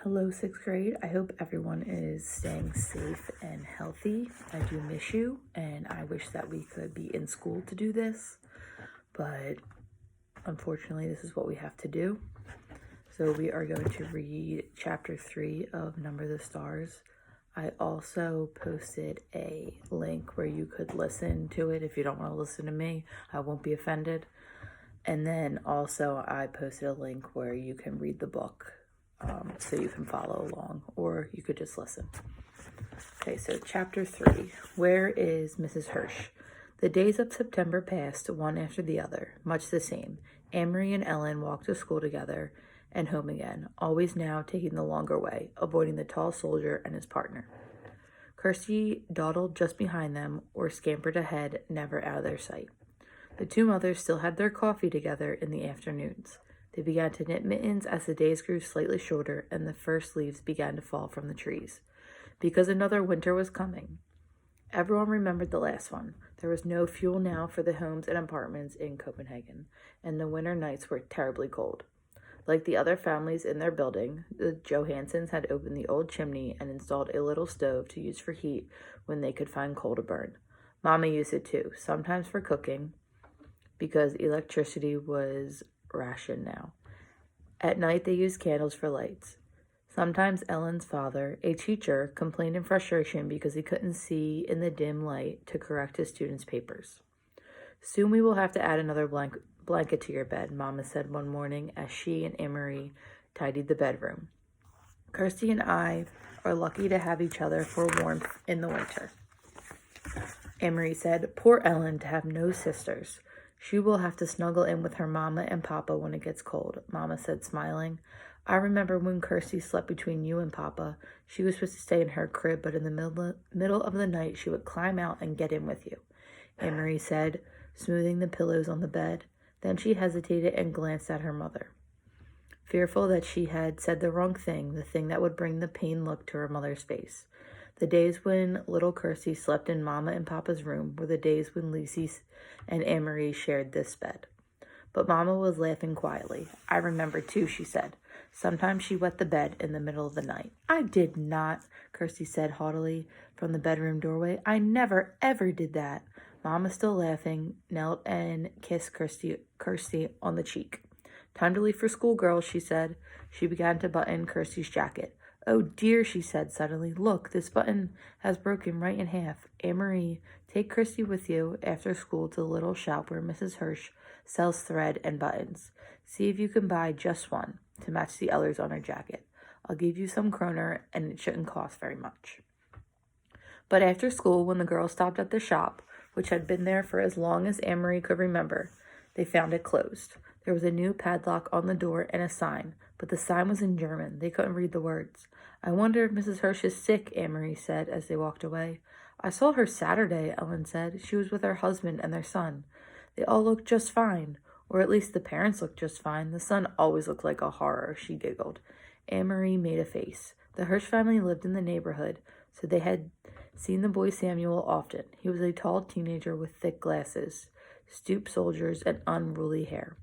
Hello, sixth grade. I hope everyone is staying safe and healthy. I do miss you, and I wish that we could be in school to do this, but unfortunately, this is what we have to do. So we are going to read chapter 3 of Number the Stars. I also posted a link where you could listen to it. If you don't want to listen to me, I won't be offended. And then also I posted a link where you can read the book. So you can follow along, or you could just listen. Okay, so chapter 3. Where is Mrs. Hirsch? The days of September passed, one after the other, much the same. Anne-Marie and Ellen walked to school together and home again, always now taking the longer way, avoiding the tall soldier and his partner. Kirsty dawdled just behind them, or scampered ahead, never out of their sight. The two mothers still had their coffee together in the afternoons. They began to knit mittens as the days grew slightly shorter and the first leaves began to fall from the trees, because another winter was coming. Everyone remembered the last one. There was no fuel now for the homes and apartments in Copenhagen, and the winter nights were terribly cold. Like the other families in their building, the Johansons had opened the old chimney and installed a little stove to use for heat when they could find coal to burn. Mama used it too, sometimes for cooking, because electricity was ration now. At night they used candles for lights. Sometimes Ellen's father, a teacher, complained in frustration because he couldn't see in the dim light to correct his students' papers. Soon we will have to add another blanket to your bed, Mama said one morning as she and Anne-Marie tidied the bedroom. Kirsty and I are lucky to have each other for warmth in the winter. Anne-Marie said, poor Ellen to have no sisters. She will have to snuggle in with her Mama and Papa when it gets cold, Mama said, smiling. I remember when Kirsty slept between you and Papa. She was supposed to stay in her crib, but in the middle of the night, she would climb out and get in with you, Anne-Marie said, smoothing the pillows on the bed. Then she hesitated and glanced at her mother, fearful that she had said the wrong thing, the thing that would bring the pained look to her mother's face. The days when little Kirsty slept in Mama and Papa's room were the days when Lucy and Anne-Marie shared this bed. But Mama was laughing quietly. I remember too, she said. Sometimes she wet the bed in the middle of the night. I did not, Kirsty said haughtily from the bedroom doorway. I never, ever did that. Mama, still laughing, knelt and kissed Kirsty on the cheek. Time to leave for school, girls, she said. She began to button Kirsty's jacket. Oh dear, she said suddenly. Look, this button has broken right in half. Anne-Marie, take Kirsty with you after school to the little shop where Mrs. Hirsch sells thread and buttons. See if you can buy just one to match the others on her jacket. I'll give you some kroner and it shouldn't cost very much. But after school, when the girls stopped at the shop, which had been there for as long as Anne-Marie could remember, they found it closed. There was a new padlock on the door and a sign, but the sign was in German. They couldn't read the words. I wonder if Mrs. Hirsch is sick, Anne-Marie said as they walked away. I saw her Saturday, Ellen said. She was with her husband and their son. They all looked just fine, or at least the parents looked just fine. The son always looked like a horror, she giggled. Anne-Marie made a face. The Hirsch family lived in the neighborhood, so they had seen the boy Samuel often. He was a tall teenager with thick glasses, stooped shoulders, and unruly hair.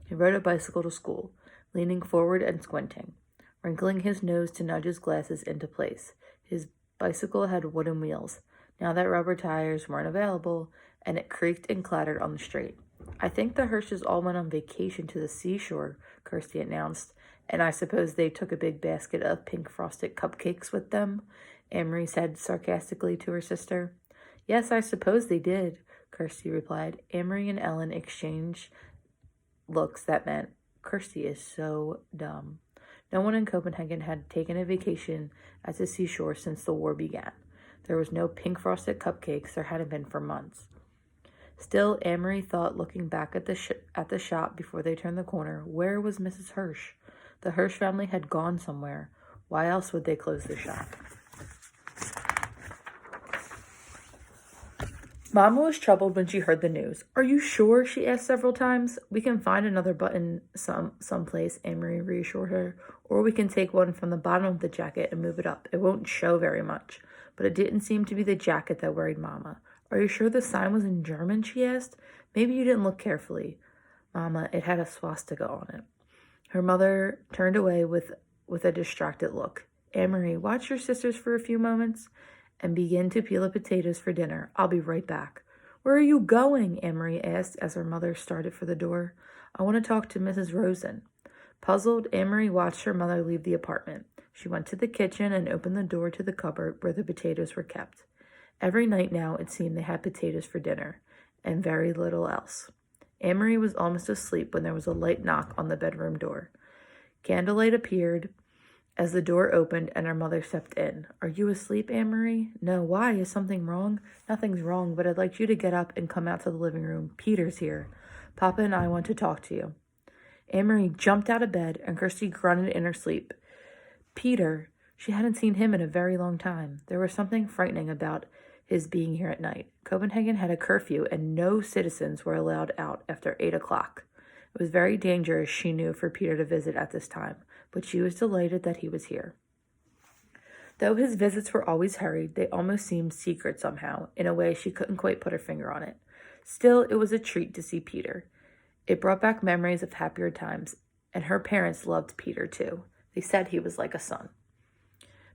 He rode a bicycle to school, leaning forward and squinting, wrinkling his nose to nudge his glasses into place. His bicycle had wooden wheels, now that rubber tires weren't available, and it creaked and clattered on the street. I think the Hirsches all went on vacation to the seashore, Kirsty announced, and I suppose they took a big basket of pink frosted cupcakes with them, Anne-Marie said sarcastically to her sister. Yes, I suppose they did, Kirsty replied. Anne-Marie and Ellen exchanged looks that meant, Kirsty is so dumb. No one in Copenhagen had taken a vacation at the seashore since the war began. There was no pink frosted cupcakes. There hadn't been for months. Still, Anne-Marie thought, looking back at the shop before they turned the corner, where was Mrs. Hirsch? The Hirsch family had gone somewhere. Why else would they close the shop? Mama was troubled when she heard the news. Are you sure? She asked several times. We can find another button someplace, Anne-Marie reassured her. Or we can take one from the bottom of the jacket and move it up. It won't show very much. But it didn't seem to be the jacket that worried Mama. Are you sure the sign was in German? She asked. Maybe you didn't look carefully. Mama, it had a swastika on it. Her mother turned away with with a distracted look. Anne-Marie, watch your sisters for a few moments and begin to peel the potatoes for dinner. I'll be right back. Where are you going? Anne-Marie asked as her mother started for the door. I want to talk to Mrs. Rosen. Puzzled, Anne-Marie watched her mother leave the apartment. She went to the kitchen and opened the door to the cupboard where the potatoes were kept. Every night now, it seemed they had potatoes for dinner, and very little else. Anne-Marie was almost asleep when there was a light knock on the bedroom door. Candlelight appeared as the door opened and her mother stepped in. Are you asleep, Anne-Marie? No, why? Is something wrong? Nothing's wrong, but I'd like you to get up and come out to the living room. Peter's here. Papa and I want to talk to you. Anne-Marie jumped out of bed and Kirsty grunted in her sleep. Peter. She hadn't seen him in a very long time. There was something frightening about his being here at night. Copenhagen had a curfew and no citizens were allowed out after 8 o'clock. It was very dangerous, she knew, for Peter to visit at this time, but she was delighted that he was here. Though his visits were always hurried, they almost seemed secret somehow, in a way she couldn't quite put her finger on it. Still, it was a treat to see Peter. It brought back memories of happier times, and her parents loved Peter too. They said he was like a son.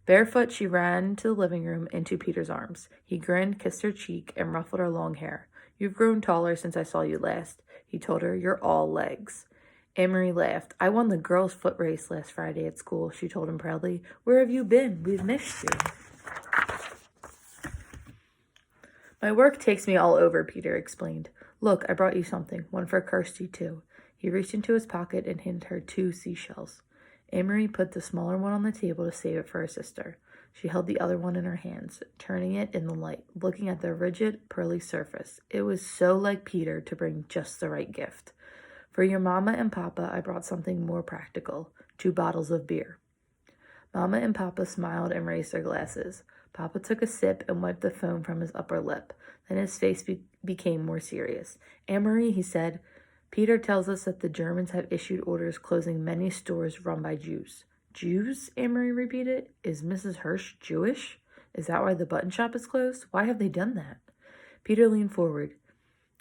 Barefoot, she ran to the living room into Peter's arms. He grinned, kissed her cheek, and ruffled her long hair. You've grown taller since I saw you last, he told her. You're all legs. Anne-Marie laughed. I won the girls' foot race last Friday at school, she told him proudly. Where have you been? We've missed you. My work takes me all over, Peter explained. Look, I brought you something, one for Kirsty, too. He reached into his pocket and handed her 2 seashells. Anne-Marie put the smaller one on the table to save it for her sister. She held the other one in her hands, turning it in the light, looking at the rigid, pearly surface. It was so like Peter to bring just the right gift. For your Mama and Papa, I brought something more practical, 2 bottles of beer. Mama and Papa smiled and raised their glasses. Papa took a sip and wiped the foam from his upper lip. Then his face became more serious. Anne-Marie, he said, Peter tells us that the Germans have issued orders closing many stores run by Jews. Jews? Anne-Marie repeated. Is Mrs. Hirsch Jewish? Is that why the button shop is closed? Why have they done that? Peter leaned forward.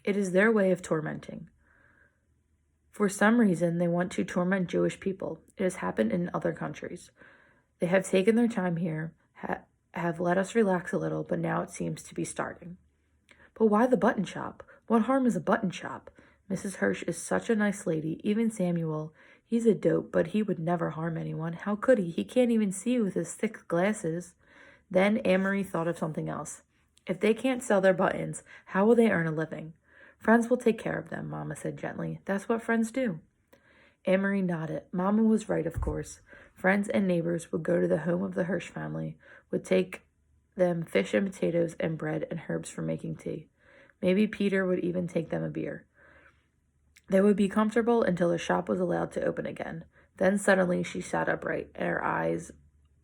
It is their way of tormenting. For some reason, they want to torment Jewish people. It has happened in other countries. They have taken their time here, have let us relax a little, but now it seems to be starting. But why the button shop? What harm is a button shop? Mrs. Hirsch is such a nice lady. Even Samuel, he's a dope, but he would never harm anyone. How could he? He can't even see with his thick glasses. Then Anne-Marie thought of something else. If they can't sell their buttons, how will they earn a living? Friends will take care of them, Mama said gently. That's what friends do. Anne-Marie nodded. Mama was right, of course. Friends and neighbors would go to the home of the Hirsch family, would take them fish and potatoes and bread and herbs for making tea. Maybe Peter would even take them a beer. They would be comfortable until the shop was allowed to open again. Then suddenly she sat upright, and her eyes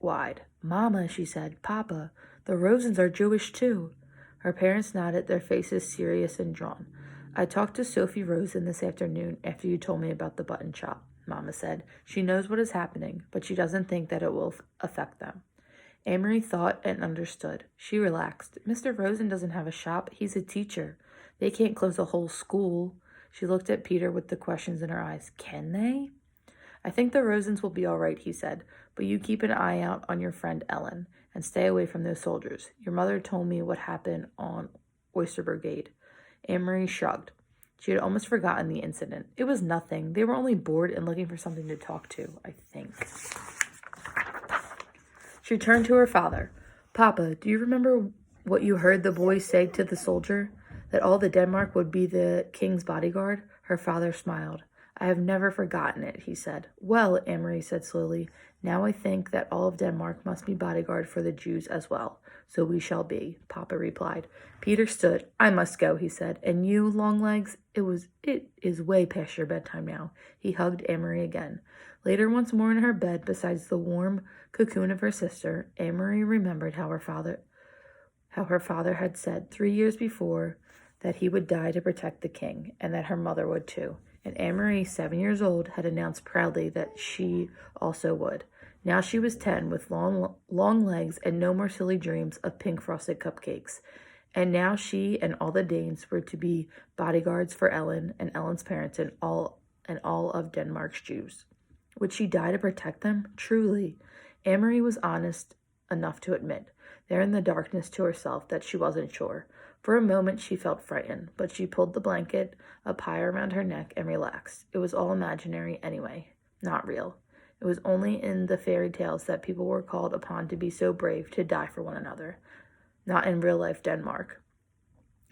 wide. Mama, she said, Papa, the Rosens are Jewish too. Her parents nodded, their faces serious and drawn. I talked to Sophie Rosen this afternoon after you told me about the button shop, Mama said. She knows what is happening, but she doesn't think that it will affect them. Anne-Marie thought and understood. She relaxed. Mr. Rosen doesn't have a shop. He's a teacher. They can't close a whole school. She looked at Peter with the questions in her eyes. Can they? I think the Rosens will be all right, he said, but you keep an eye out on your friend Ellen and stay away from those soldiers. Your mother told me what happened on Oyster Brigade. Anne-Marie shrugged. She had almost forgotten the incident. It was nothing. They were only bored and looking for something to talk to, I think. She turned to her father. Papa, do you remember what you heard the boys say to the soldier? That all the Denmark would be the king's bodyguard? Her father smiled. I have never forgotten it, he said. Well, Anne-Marie said slowly, now I think that all of Denmark must be bodyguard for the Jews as well. So we shall be, Papa replied. Peter stood. I must go, he said. And you, Longlegs? It is way past your bedtime now. He hugged Anne-Marie again. Later, once more in her bed, besides the warm cocoon of her sister, Anne-Marie remembered how her father had said 3 years before that he would die to protect the king, and that her mother would too. And Anne-Marie, 7 years old, had announced proudly that she also would. Now she was 10, with long legs and no more silly dreams of pink frosted cupcakes. And now she and all the Danes were to be bodyguards for Ellen and Ellen's parents and all of Denmark's Jews. Would she die to protect them? Truly. Anne-Marie was honest enough to admit, there in the darkness to herself, that she wasn't sure. For a moment she felt frightened, but she pulled the blanket up high around her neck and relaxed. It was all imaginary anyway, not real. It was only in the fairy tales that people were called upon to be so brave to die for one another, not in real-life Denmark.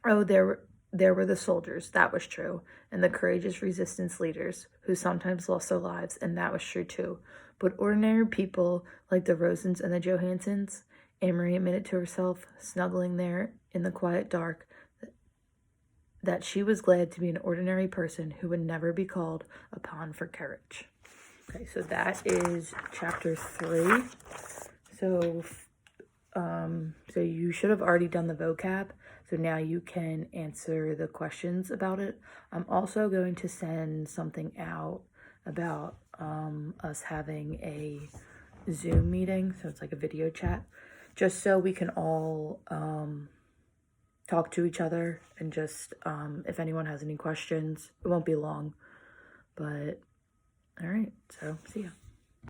Oh, there were the soldiers, that was true, and the courageous resistance leaders, who sometimes lost their lives, and that was true too. But ordinary people, like the Rosens and the Johansons, Anne-Marie admitted to herself, snuggling there in the quiet dark, that she was glad to be an ordinary person who would never be called upon for courage. Okay, so that is chapter 3. So you should have already done the vocab. So now you can answer the questions about it. I'm also going to send something out about us having a Zoom meeting. So it's like a video chat, just so we can all talk to each other and just if anyone has any questions. It won't be long, but all right, so see ya.